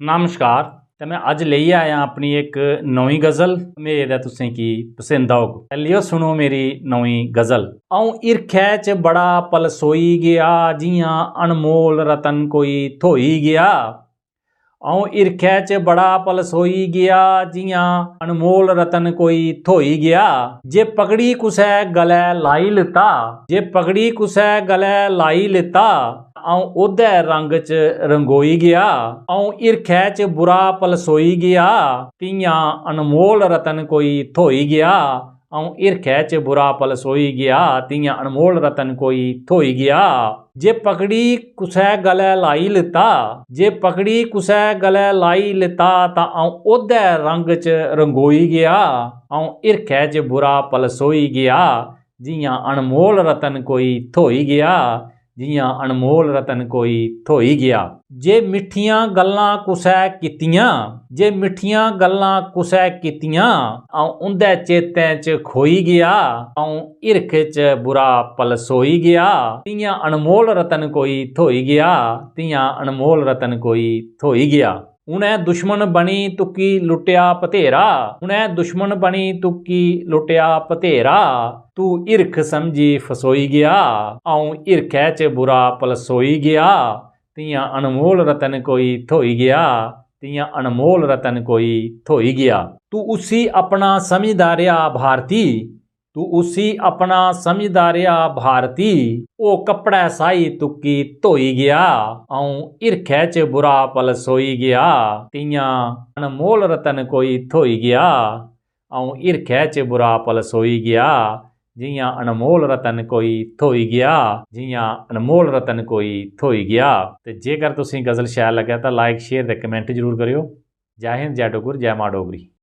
नमस्कार। तो मैं अज ले आया अपनी एक नवी गज़ल। उम्मीद है तुसें की पसंद आओ। लियो सुनो मेरी नवी गज़ल। आऊं इरखै च बड़ा पलसोई गया, जियां अनमोल रतन कोई थोई गया। आऊं इरखै च बड़ा पलसोई गया, जियां अनमोल रतन कोई थोई गया। जे पगड़ी कुसै गलै लाई लिता, जे पगड़ी कुसै गलै लाई लिता, आऊं ओह्दे रंग च रंगोई गया। आऊं इरखै च बुरा पलसोई गया, तियां अनमोल रतन कोई थोई गया। आऊं इरखै च बुरा पलसोई गया, तियां अनमोल रतन कोई थोई गया। जे पगड़ी कुसै गलै लाई लिता, जे पगड़ी कुसै गलै लाई लिता, तां आऊं ओह्दे रंग च रंगोई गया। आऊं इरखै च बुरा पलसोई गया, जियां अनमोल रतन कोई थोई गया, जियां अनमोल रतन कोई थोई गया। जे मिट्ठियां गल्लां कुसै कीतियां, जे मिट्ठियां गल्लां कुसै कीतियां, आऊं उंदे चेतें च खोई गया। आऊं हिरख च बुरा पलसोई गया, तियां अनमोल रतन कोई थोई गया, तियां अनमोल रतन कोई थोई गया। उ'नें दुश्मन बनी तुकी लुट्टिया भतेरा, उ'नें दुश्मन बनी तुकी लुट्टिया भतेरा, तू हिरख समझी फसोई गया। आऊं हिरखै च बुरा पलसोई गया, तियां अनमोल रतन कोई थोई गया, तियां अनमोल रतन कोई थोई गया। तू उसी अपना समझदा रेहा भारती, तू उसी अपना समझदा रेहा भारती, ओह् कपड़े साही तुकी धोई गया। आऊं हिरखै च बुरा पलसोई गया, तियां अनमोल रतन कोई थोई गया। आऊं हिरखै च बुरा पलसोई गया, जियां अनमोल रतन कोई थोई गया, जियां अनमोल रतन कोई थोई गया। ते जेकर तुसें गज़ल शैल लग्गे तां लाइक शेयर ते कमेंट जरूर करियो। जय हिंद, जय डुग्गर, जय मां डोगरी।